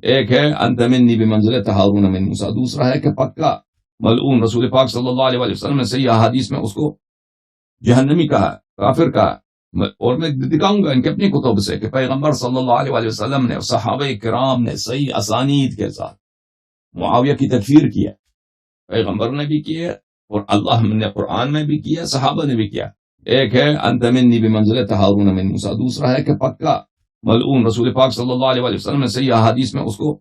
ایک ہے انت منی بمنزلۃ ہارون من موسیٰ، دوسرا ہے کہ پکا ملعون رسول پاک صلی اللہ علیہ وآلہ وسلم نے صحیح احادیث میں اس کو جہنمی کہا، کافر کہا. اور میں دکھاؤں گا ان کے اپنی کتب سے کہ پیغمبر صلی اللہ علیہ وآلہ وسلم نے اور صحابہ کرام نے صحیح اسانید کے ساتھ معاویہ کی تکفیر کیا، پیغمبر نے بھی کیا اور اللہ نے قرآن میں بھی کیا، صحابہ نے بھی کیا. ایک ہے انت منی بمنزلۃ ہارون من موسیٰ، دوسرا ہے کہ پکا ملعون رسول پاک صلی اللہ علیہ وآلہ وسلم نے صحیح احادیث میں اس کو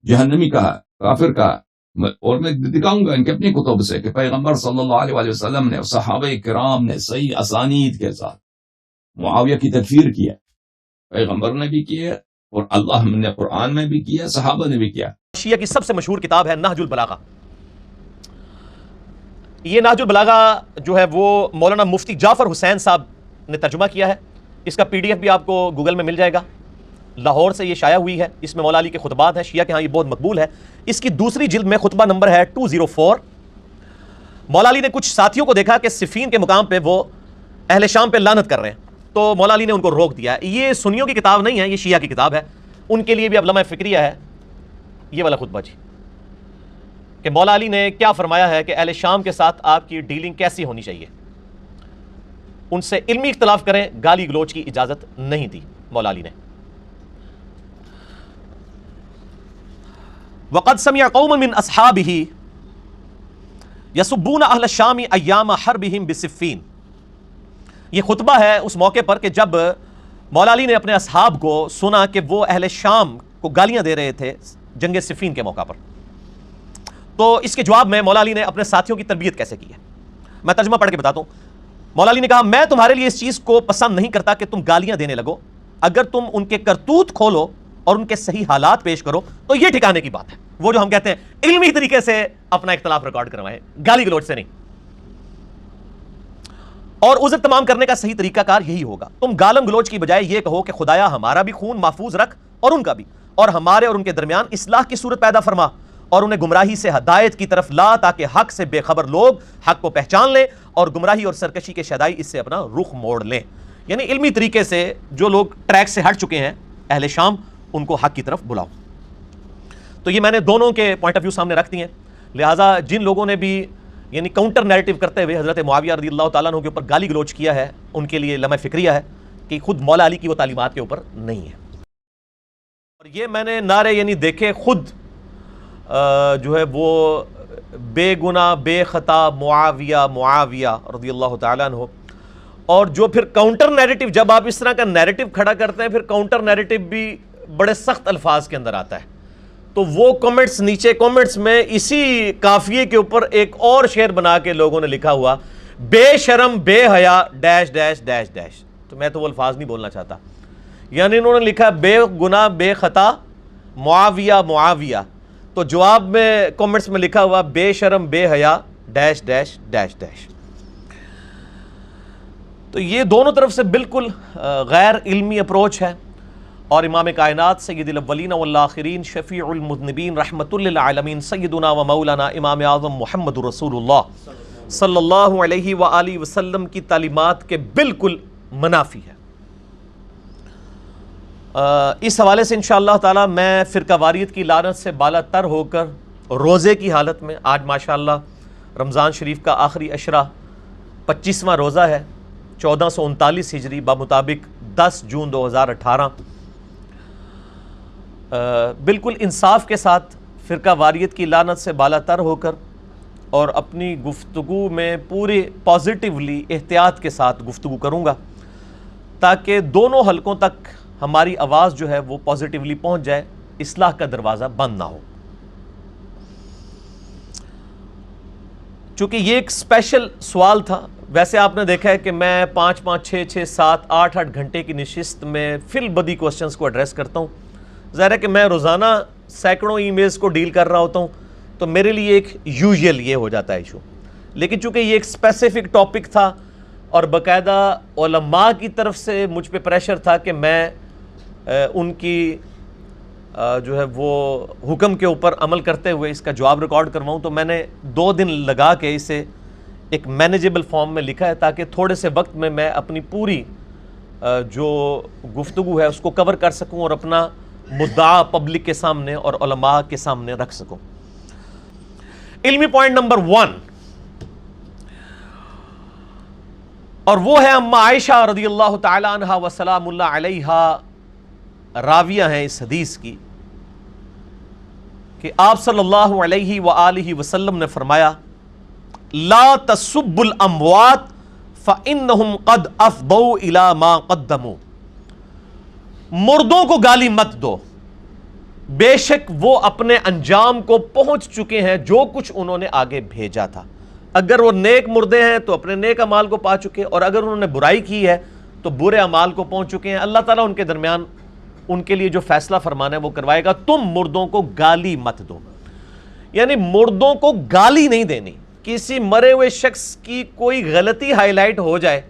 جہنمی کہا، کافر کہا. اور میں دکھاؤں گا ان کے اپنی کتب سے کہ پیغمبر صلی اللہ علیہ وآلہ وسلم نے اور صحابہ کرام نے صحیح اسانید کے ساتھ معاویہ کی تکفیر کیا، پیغمبر نے بھی کیا اور اللہ نے قرآن میں بھی کیا، صحابہ نے بھی کیا. شیعہ کی سب سے مشہور کتاب ہے نہج البلاغہ. یہ نہج البلاغہ جو ہے وہ مولانا مفتی جعفر حسین صاحب نے ترجمہ کیا ہے. اس کا پی ڈی ایف بھی آپ کو گوگل میں مل جائے گا. لاہور سے یہ شائع ہوئی ہے. اس میں مولا علی کے خطبات ہیں. شیعہ کے ہاں یہ بہت مقبول ہے. اس کی دوسری جلد میں خطبہ نمبر ہے 204. مولا علی نے کچھ ساتھیوں کو دیکھا کہ صفین کے مقام پہ وہ اہل شام پہ لعنت کر رہے ہیں، تو مولا علی نے ان کو روک دیا. یہ سنیوں کی کتاب نہیں ہے، یہ شیعہ کی کتاب ہے. ان کے لیے بھی اب لمحہ فکریہ ہے یہ والا خطبہ جی، کہ مولا علی نے کیا فرمایا ہے کہ اہل شام کے ساتھ آپ کی ڈیلنگ کیسی ہونی چاہیے. ان سے علمی اختلاف کریں، گالی گلوچ کی اجازت نہیں دی مولا علی نے. وَقَدْ سَمِعَ قَوْمٌ مِّنْ أَصْحَابِهِ يَسُبُّونَ أَهْلَ الشَّامِ أَيَّامَ حَرْبِهِمْ بِصِفِّينَ. یہ خطبہ ہے اس موقع پر کہ جب مولا علی نے اپنے اصحاب کو سنا کہ وہ اہل شام کو گالیاں دے رہے تھے جنگ صفین کے موقع پر. تو اس کے جواب میں مولا علی نے اپنے ساتھیوں کی تربیت کیسے کی ہے میں ترجمہ پڑھ کے بتاتا ہوں. مولا علی نے کہا میں تمہارے لیے اس چیز کو پسند نہیں کرتا کہ تم گالیاں دینے لگو. اگر تم ان کے کرتوت کھولو اور ان کے صحیح حالات پیش کرو تو یہ ٹھکانے کی بات ہے. وہ جو ہم کہتے ہیں علمی طریقے سے اپنا اختلاف ریکارڈ کروائیں، گالی گلوچ سے نہیں. اور عذر تمام کرنے کا صحیح طریقہ کار یہی ہوگا. تم گالم گلوچ کی بجائے یہ کہو کہ خدایا ہمارا بھی خون محفوظ رکھ اور ان کا بھی، اور ہمارے اور ان کے درمیان اصلاح کی صورت پیدا فرما اور انہیں گمراہی سے ہدایت کی طرف لا، تاکہ حق سے بے خبر لوگ حق کو پہچان لیں اور گمراہی اور سرکشی کے شیدائی اس سے اپنا رخ موڑ لیں. یعنی علمی طریقے سے جو لوگ ٹریک سے ہٹ چکے ہیں اہل شام، ان کو حق کی طرف بلاؤ. تو یہ میں نے دونوں کے پوائنٹ آف ویو سامنے رکھ دیے ہیں. لہٰذا جن لوگوں نے بھی یعنی کاؤنٹر نیریٹو کرتے ہوئے حضرت معاویہ رضی اللہ تعالیٰ عنہ کے اوپر گالی گلوچ کیا ہے، ان کے لیے لمحہ فکریہ ہے کہ خود مولا علی کی وہ تعلیمات کے اوپر نہیں ہے. اور یہ میں نے نعرے یعنی دیکھے خود جو ہے وہ بے گناہ بے خطا معاویہ معاویہ رضی اللہ تعالیٰ عنہ. اور جو پھر کاؤنٹر نیریٹو، جب آپ اس طرح کا نیریٹو کھڑا کرتے ہیں پھر کاؤنٹر نیریٹو بھی بڑے سخت الفاظ کے اندر آتا ہے. تو وہ کمنٹس نیچے کمنٹس میں اسی قافیے کے اوپر ایک اور شعر بنا کے لوگوں نے لکھا ہوا بے شرم بے حیا ڈیش ڈیش ڈیش ڈیش. تو میں تو وہ الفاظ نہیں بولنا چاہتا. یعنی انہوں نے لکھا بے گناہ بے خطا معاویہ معاویہ، تو جواب میں کمنٹس میں لکھا ہوا بے شرم بے حیا ڈیش ڈیش ڈیش ڈیش. تو یہ دونوں طرف سے بالکل غیر علمی اپروچ ہے. اور امام کائنات سید الاولین والآخرین شفیع المذنبین رحمت للعالمین سیدنا و مولانا امام اعظم محمد رسول اللہ صلی اللہ علیہ وآلہ وسلم کی تعلیمات کے بالکل منافی ہے. اس حوالے سے انشاءاللہ تعالی میں فرقہ واریت کی لعنت سے بالا تر ہو کر روزے کی حالت میں، آج ماشاءاللہ رمضان شریف کا آخری عشرہ 25واں روزہ ہے 1439 ہجری بمطابق 10 جون 2018، بالکل انصاف کے ساتھ فرقہ واریت کی لعنت سے بالا تر ہو کر اور اپنی گفتگو میں پورے پازیٹیولی احتیاط کے ساتھ گفتگو کروں گا تاکہ دونوں حلقوں تک ہماری آواز جو ہے وہ پازیٹیولی پہنچ جائے، اصلاح کا دروازہ بند نہ ہو. چونکہ یہ ایک اسپیشل سوال تھا. ویسے آپ نے دیکھا ہے کہ میں 5 6 6 7 8 8 گھنٹے کی نشست میں فی البدی کوسچنز کو ایڈریس کرتا ہوں. ظاہر ہے کہ میں روزانہ سینکڑوں ای میلز کو ڈیل کر رہا ہوتا ہوں تو میرے لیے ایک یوزول یہ ہو جاتا ہے ایشو. لیکن چونکہ یہ ایک اسپیسیفک ٹاپک تھا اور باقاعدہ علماء کی طرف سے مجھ پہ پریشر تھا کہ میں ان کی جو ہے وہ حکم کے اوپر عمل کرتے ہوئے اس کا جواب ریکارڈ کرواؤں، تو میں نے 2 دن لگا کے اسے ایک مینیجیبل فارم میں لکھا ہے تاکہ تھوڑے سے وقت میں اپنی پوری جو گفتگو ہے اس کو کور کر سکوں اور اپنا مدعا پبلک کے سامنے اور علماء کے سامنے رکھ سکوں۔ علمی پوائنٹ نمبر 1، اور وہ ہے اما عائشہ رضی اللہ تعالی عنہا وسلام اللہ علیہا، راویہ ہیں اس حدیث کی، کہ آپ صلی اللہ علیہ وآلہ وسلم نے فرمایا لا تسبوا الاموات فانہم قد افضوا الی ما قدموا، مردوں کو گالی مت دو، بے شک وہ اپنے انجام کو پہنچ چکے ہیں جو کچھ انہوں نے آگے بھیجا تھا۔ اگر وہ نیک مردے ہیں تو اپنے نیک اعمال کو پا چکے، اور اگر انہوں نے برائی کی ہے تو برے اعمال کو پہنچ چکے ہیں۔ اللہ تعالیٰ ان کے درمیان ان کے لیے جو فیصلہ فرمانا ہے وہ کروائے گا۔ تم مردوں کو گالی مت دو، یعنی مردوں کو گالی نہیں دینی۔ کسی مرے ہوئے شخص کی کوئی غلطی ہائی لائٹ ہو جائے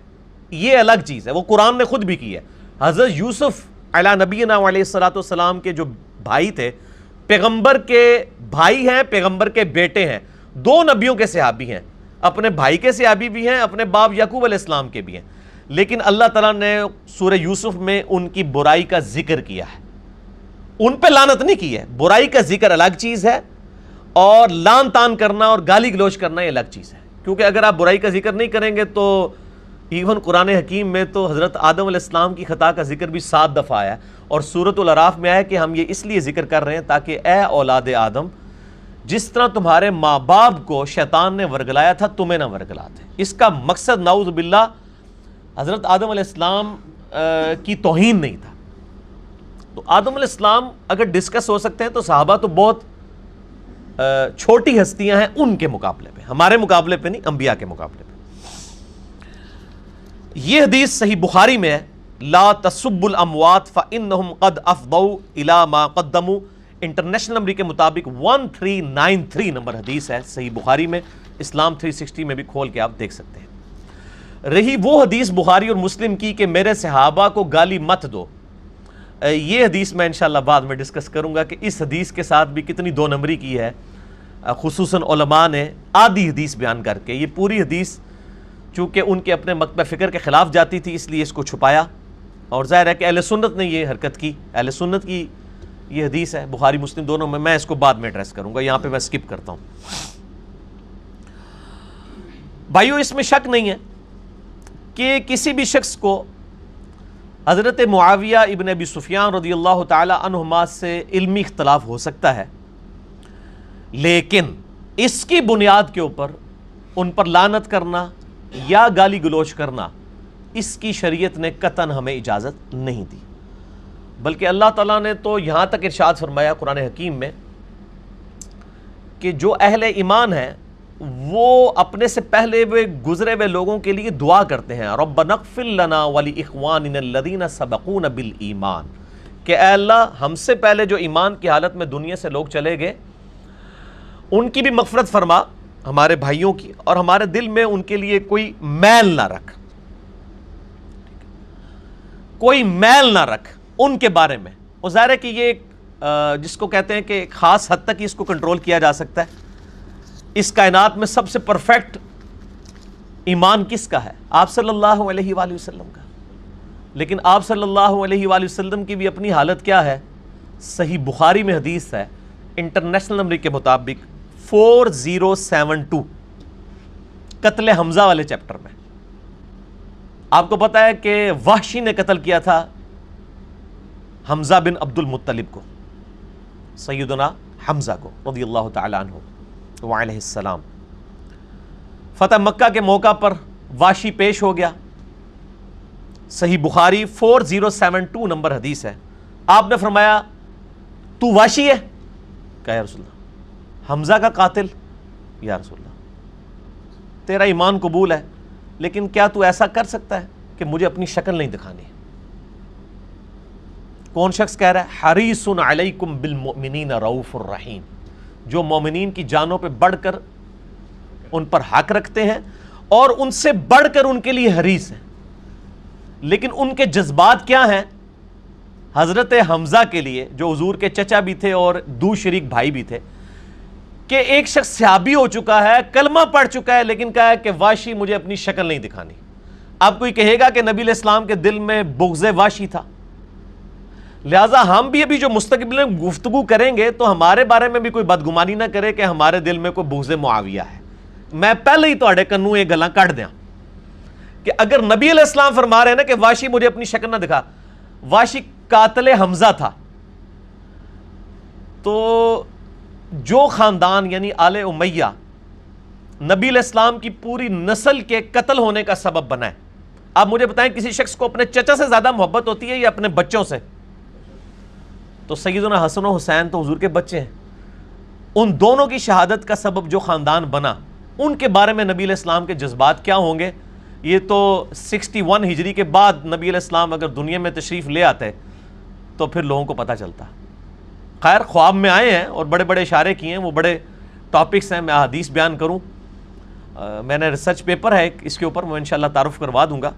یہ الگ چیز ہے، وہ قرآن نے خود بھی کی ہے۔ حضرت یوسف علیہ نبینا علیہ السلام کے جو بھائی تھے، پیغمبر کے بھائی ہیں، پیغمبر کے بیٹے ہیں، 2 نبیوں کے صحابی ہیں، اپنے بھائی کے صحابی بھی ہیں، اپنے باپ یعقوب علیہ السلام کے بھی ہیں، لیکن اللہ تعالیٰ نے سورہ یوسف میں ان کی برائی کا ذکر کیا ہے، ان پہ لعنت نہیں کی ہے۔ برائی کا ذکر الگ چیز ہے اور لان تان کرنا اور گالی گلوچ کرنا یہ الگ چیز ہے، کیونکہ اگر آپ برائی کا ذکر نہیں کریں گے تو ایون قرآن حکیم میں تو حضرت آدم علیہ السلام کی خطا کا ذکر بھی 7 دفعہ آیا ہے، اور سورۃ الاعراف میں آیا کہ ہم یہ اس لیے ذکر کر رہے ہیں تاکہ اے اولاد آدم، جس طرح تمہارے ماں باپ کو شیطان نے ورگلایا تھا تمہیں نہ ورگلاتے۔ اس کا مقصد نعوذ باللہ حضرت آدم علیہ السلام کی توہین نہیں تھا۔ تو آدم علیہ السلام اگر ڈسکس ہو سکتے ہیں تو صحابہ تو بہت چھوٹی ہستیاں ہیں ان کے مقابلے پہ، ہمارے مقابلے پہ نہیں، انبیاء کے مقابلے پہ۔ یہ حدیث صحیح بخاری میں ہے، لا تسبوا الاموات فانہم قد افضوا الی ما قدموا، انٹرنیشنل نمبر کے مطابق 1393 نمبر حدیث ہے صحیح بخاری میں، اسلام 360 میں بھی کھول کے آپ دیکھ سکتے ہیں۔ رہی وہ حدیث بخاری اور مسلم کی کہ میرے صحابہ کو گالی مت دو، یہ حدیث میں انشاءاللہ بعد میں ڈسکس کروں گا کہ اس حدیث کے ساتھ بھی کتنی 2 نمبری کی ہے، خصوصاً علماء نے آدھی حدیث بیان کر کے۔ یہ پوری حدیث چونکہ ان کے اپنے مکتبہ فکر کے خلاف جاتی تھی اس لیے اس کو چھپایا، اور ظاہر ہے کہ اہل سنت نے یہ حرکت کی، اہل سنت کی یہ حدیث ہے بخاری مسلم دونوں میں اس کو بعد میں ایڈریس کروں گا، یہاں پہ میں سکپ کرتا ہوں۔ بھائیو، اس میں شک نہیں ہے کہ کسی بھی شخص کو حضرت معاویہ ابن ابی سفیان رضی اللہ تعالی عنہما سے علمی اختلاف ہو سکتا ہے، لیکن اس کی بنیاد کے اوپر ان پر لعنت کرنا یا گالی گلوچ کرنا اس کی شریعت نے قطعاً ہمیں اجازت نہیں دی، بلکہ اللہ تعالیٰ نے تو یہاں تک ارشاد فرمایا قرآن حکیم میں کہ جو اہل ایمان ہیں وہ اپنے سے پہلے ہوئے گزرے ہوئے لوگوں کے لیے دعا کرتے ہیں، ربنا اغفر لنا ولاخواننا الذین سبقونا بالایمان، کہ اے اللہ ہم سے پہلے جو ایمان کی حالت میں دنیا سے لوگ چلے گئے ان کی بھی مغفرت فرما، ہمارے بھائیوں کی، اور ہمارے دل میں ان کے لیے کوئی میل نہ رکھ، کوئی میل نہ رکھ ان کے بارے میں۔ اور ظاہر ہے کہ یہ جس کو کہتے ہیں کہ ایک خاص حد تک اس کو کنٹرول کیا جا سکتا ہے۔ اس کائنات میں سب سے پرفیکٹ ایمان کس کا ہے؟ آپ صلی اللہ علیہ وآلہ وسلم کا، لیکن آپ صلی اللہ علیہ وآلہ وسلم کی بھی اپنی حالت کیا ہے؟ صحیح بخاری میں حدیث ہے انٹرنیشنل نمبر کے مطابق 4072 قتل حمزہ والے چیپٹر میں۔ آپ کو پتا ہے کہ وحشی نے قتل کیا تھا حمزہ بن عبد المطلب کو، سیدنا حمزہ کو رضی اللہ تعالی عنہ وعلیہ السلام۔ فتح مکہ کے موقع پر وحشی پیش ہو گیا، صحیح بخاری 4072 نمبر حدیث ہے۔ آپ نے فرمایا تو وحشی ہے؟ کہا یا رسول اللہ، حمزہ کا قاتل؟ یا رسول اللہ تیرا ایمان قبول ہے، لیکن کیا تو ایسا کر سکتا ہے کہ مجھے اپنی شکل نہیں دکھانی؟ کون شخص کہہ رہا ہے؟ حریص علیکم بالمؤمنین رؤوف الرحیم، جو مومنین کی جانوں پہ بڑھ کر ان پر حق رکھتے ہیں اور ان سے بڑھ کر ان کے لیے حریص ہیں۔ لیکن ان کے جذبات کیا ہیں؟ حضرت حمزہ کے لیے جو حضور کے چچا بھی تھے اور دو شریک بھائی بھی تھے، کہ ایک شخص صحابی ہو چکا ہے، کلمہ پڑھ چکا ہے، لیکن کہا ہے کہ وحشی مجھے اپنی شکل نہیں دکھانی۔ اب کوئی کہے گا کہ نبی علیہ السلام کے دل میں بغض وحشی تھا؟ لہٰذا ہم بھی ابھی جو مستقبل میں گفتگو کریں گے تو ہمارے بارے میں بھی کوئی بدگمانی نہ کرے کہ ہمارے دل میں کوئی بغض معاویہ ہے. میں پہلے ہی تواڈے کنوں یہ گلاں کٹ دیاں کہ اگر نبی علیہ السلام فرما رہے ہیں نا کہ واشی مجھے اپنی شکل نہ دکھا، واشی قاتل حمزہ تھا، تو جو خاندان یعنی آل امیہ نبی علیہ السلام کی پوری نسل کے قتل ہونے کا سبب بنا ہے. آپ مجھے بتائیں کسی شخص کو اپنے چچا سے زیادہ محبت ہوتی ہے یا اپنے بچوں سے؟ تو سیدنا حسن و حسین تو حضور کے بچے ہیں. ان دونوں کی شہادت کا سبب جو خاندان بنا، ان کے بارے میں نبی علیہ السلام کے جذبات کیا ہوں گے؟ یہ تو 61 ہجری کے بعد نبی علیہ السلام اگر دنیا میں تشریف لے آتے تو پھر لوگوں کو پتہ چلتا. خیر خواب میں آئے ہیں اور بڑے بڑے اشارے کیے ہیں، وہ بڑے ٹاپکس ہیں. میں احادیث بیان کروں، میں نے ریسرچ پیپر ہے اس کے اوپر، میں انشاءاللہ تعارف کروا دوں گا.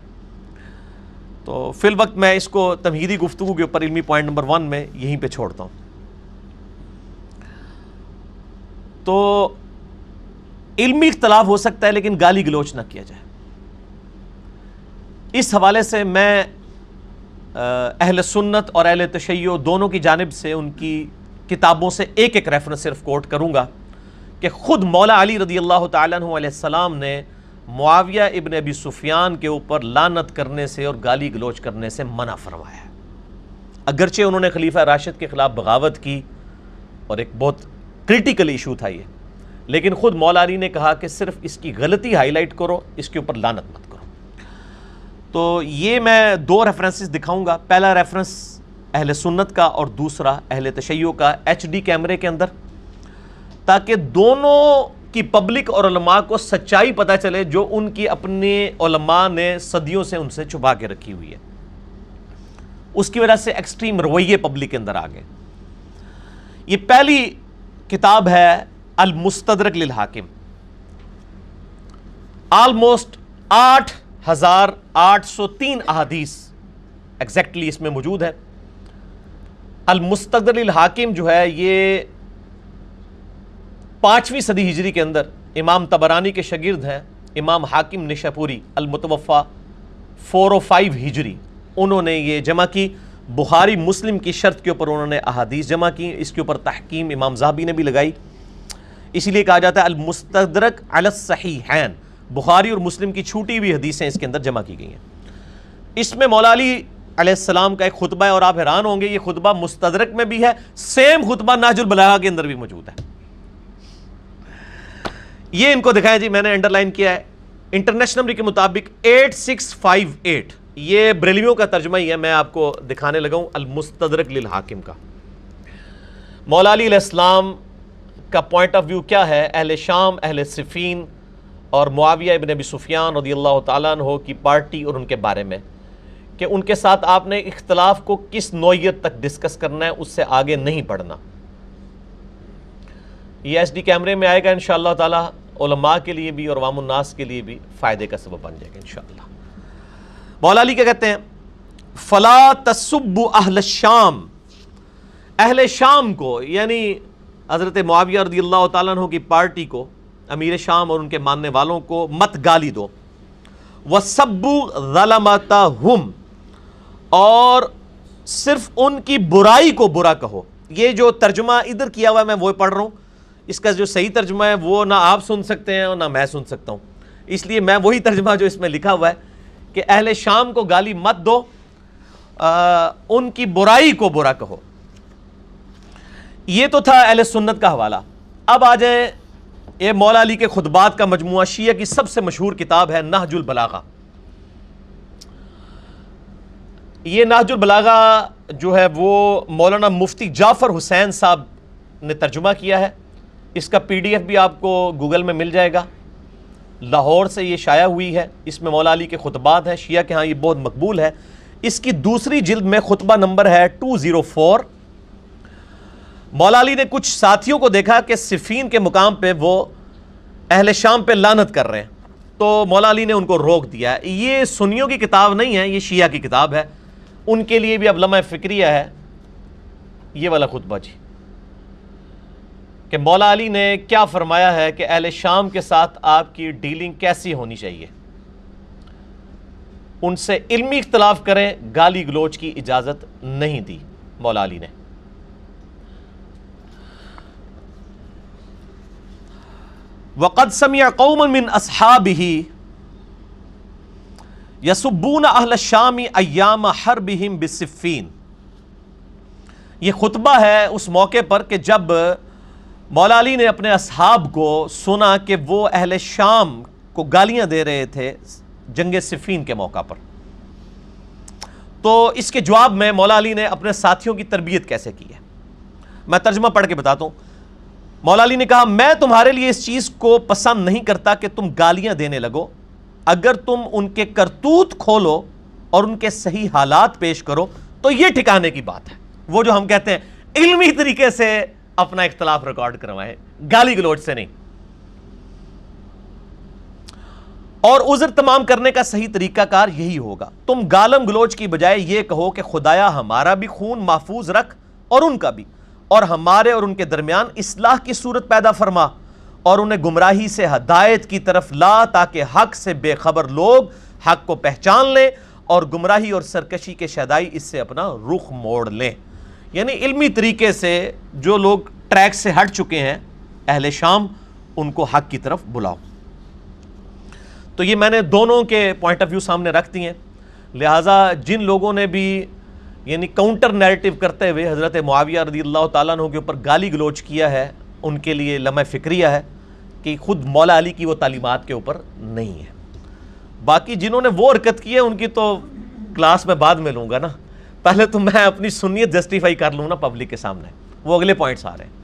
تو فی الوقت میں اس کو تمہیدی گفتگو کے اوپر علمی پوائنٹ نمبر 1 میں یہیں پہ چھوڑتا ہوں. تو علمی اختلاف ہو سکتا ہے لیکن گالی گلوچ نہ کیا جائے. اس حوالے سے میں اہل سنت اور اہل تشیع دونوں کی جانب سے ان کی کتابوں سے ایک ایک ریفرنس صرف کوٹ کروں گا کہ خود مولا علی رضی اللہ تعالیٰ عنہ علیہ السلام نے معاویہ ابن ابی سفیان کے اوپر لعنت کرنے سے اور گالی گلوچ کرنے سے منع فرمایا ہے. اگرچہ انہوں نے خلیفہ راشد کے خلاف بغاوت کی اور ایک بہت کریٹیکل ایشو تھا یہ، لیکن خود مولا علی نے کہا کہ صرف اس کی غلطی ہائی لائٹ کرو، اس کے اوپر لعنت مت کرو. تو یہ میں 2 ریفرنسز دکھاؤں گا. پہلا ریفرنس اہل سنت کا اور دوسرا اہل تشیع کا HD کیمرے کے اندر، تاکہ دونوں کی پبلک اور علماء کو سچائی پتہ چلے جو ان کی اپنے علماء نے صدیوں سے ان سے چھپا کے رکھی ہوئی ہے. اس کی وجہ سے ایکسٹریم رویے پبلک کے اندر آ گئے. یہ پہلی کتاب ہے المستدرک للحاکم. آلموسٹ 8,803 احادیث ایگزیکٹلی اس میں موجود ہے. المستدرک للحاکم جو ہے یہ 5ویں صدی ہجری کے اندر امام طبرانی کے شاگرد ہیں امام حاکم نشاپوری المتوفا 405 ہجری. انہوں نے یہ جمع کی. بخاری مسلم کی شرط کے اوپر انہوں نے احادیث جمع کی. اس کے اوپر تحکیم امام ذہبی نے بھی لگائی. اسی لیے کہا جاتا ہے المستدرک علی الصحیحین. بخاری اور مسلم کی چھوٹی ہوئی حدیثیں اس کے اندر جمع کی گئی ہیں. اس میں مولا علی علیہ السلام کا ایک خطبہ ہے اور آپ حیران ہوں گے یہ خطبہ مستدرک میں بھی ہے، سیم خطبہ نہج البلاغہ کے اندر بھی موجود ہے. یہ ان کو دکھائیں جی، میں نے انڈر لائن کیا ہے. انٹرنیشنل نمبر کے مطابق 8658. یہ بریلویوں کا ترجمہ ہی ہے، میں آپ کو دکھانے لگا ہوں المستدرک للحاکم کا. مولا علی علیہ السلام کا پوائنٹ آف ویو کیا ہے اہل شام، اہل صفین اور معاویہ ابن ابی سفیان رضی اللہ تعالیٰ عنہ کی پارٹی اور ان کے بارے میں، کہ ان کے ساتھ آپ نے اختلاف کو کس نوعیت تک ڈسکس کرنا ہے، اس سے آگے نہیں بڑھنا. یہ HD کیمرے میں آئے گا انشاءاللہ تعالی، علماء کے لیے بھی اور عوام الناس کے لیے بھی فائدے کا سبب بن جائے گا انشاءاللہ. مولا علی کیا کہتے ہیں؟ فلا تسبوا اہل الشام. اہل شام کو یعنی حضرت معاویہ رضی اللہ تعالیٰ عنہ کی پارٹی کو، امیر شام اور ان کے ماننے والوں کو مت گالی دو. وَسَبُّوا ظَلَمَتَهُمْ. اور صرف ان کی برائی کو برا کہو. یہ جو ترجمہ ادھر کیا ہوا ہے میں وہ پڑھ رہا ہوں، اس کا جو صحیح ترجمہ ہے وہ نہ آپ سن سکتے ہیں اور نہ میں سن سکتا ہوں، اس لیے میں وہی ترجمہ جو اس میں لکھا ہوا ہے کہ اہل شام کو گالی مت دو، ان کی برائی کو برا کہو. یہ تو تھا اہل سنت کا حوالہ. اب آ جائیں یہ مولا علی کے خطبات کا مجموعہ. شیعہ کی سب سے مشہور کتاب ہے نہج البلاغہ. یہ نہج البلاغہ جو ہے وہ مولانا مفتی جعفر حسین صاحب نے ترجمہ کیا ہے. اس کا PDF بھی آپ کو گوگل میں مل جائے گا. لاہور سے یہ شائع ہوئی ہے. اس میں مولا علی کے خطبات ہیں. شیعہ کے ہاں یہ بہت مقبول ہے. اس کی دوسری جلد میں خطبہ نمبر ہے 204. مولا علی نے کچھ ساتھیوں کو دیکھا کہ صفین کے مقام پہ وہ اہل شام پہ لعنت کر رہے ہیں، تو مولا علی نے ان کو روک دیا. یہ سنیوں کی کتاب نہیں ہے، یہ شیعہ کی کتاب ہے. ان کے لیے بھی اب لمحہ فکریہ ہے یہ والا خطبہ جی، کہ مولا علی نے کیا فرمایا ہے کہ اہل شام کے ساتھ آپ کی ڈیلنگ کیسی ہونی چاہیے. ان سے علمی اختلاف کریں، گالی گلوچ کی اجازت نہیں دی. مولا علی نے. وَقَدْ سَمِعَ قَوْمًا مِّنْ أَصْحَابِهِ يَسُبُّونَ أَهْلَ الشَّامِ أَيَّامَ حَرْبِهِمْ بِالصِّفِّينَ. یہ خطبہ ہے اس موقع پر کہ جب مولا علی نے اپنے اصحاب کو سنا کہ وہ اہل شام کو گالیاں دے رہے تھے جنگ صفین کے موقع پر. تو اس کے جواب میں مولا علی نے اپنے ساتھیوں کی تربیت کیسے کی ہے میں ترجمہ پڑھ کے بتاتا ہوں. مولا علی نے کہا میں تمہارے لیے اس چیز کو پسند نہیں کرتا کہ تم گالیاں دینے لگو. اگر تم ان کے کرتوت کھولو اور ان کے صحیح حالات پیش کرو تو یہ ٹھکانے کی بات ہے. وہ جو ہم کہتے ہیں علمی طریقے سے اپنا اختلاف ریکارڈ کروائیں, گالی گلوچ سے نہیں. اور عذر تمام کرنے کا صحیح طریقہ کار یہی ہوگا. تم گالم گلوچ کی بجائے یہ کہو کہ خدایا ہمارا بھی خون محفوظ رکھ اور ان کا بھی, اور ہمارے اور ان کے درمیان اصلاح کی صورت پیدا فرما, اور انہیں گمراہی سے ہدایت کی طرف لا تاکہ حق سے بے خبر لوگ حق کو پہچان لیں اور گمراہی اور سرکشی کے شیدائی اس سے اپنا رخ موڑ لیں. یعنی علمی طریقے سے جو لوگ ٹریک سے ہٹ چکے ہیں اہل شام, ان کو حق کی طرف بلاؤ. تو یہ میں نے دونوں کے پوائنٹ آف ویو سامنے رکھ دی ہیں. لہٰذا جن لوگوں نے بھی یعنی کاؤنٹر نیریٹو کرتے ہوئے حضرت معاویہ رضی اللہ تعالیٰ عنہ کے اوپر گالی گلوچ کیا ہے, ان کے لیے لمحہ فکریہ ہے کہ خود مولا علی کی وہ تعلیمات کے اوپر نہیں ہے. باقی جنہوں نے وہ حرکت کی ہے ان کی تو کلاس میں بعد میں لوں گا نا, پہلے تو میں اپنی سنیت جسٹیفائی کر لوں نا پبلک کے سامنے. وہ اگلے پوائنٹس آ رہے ہیں.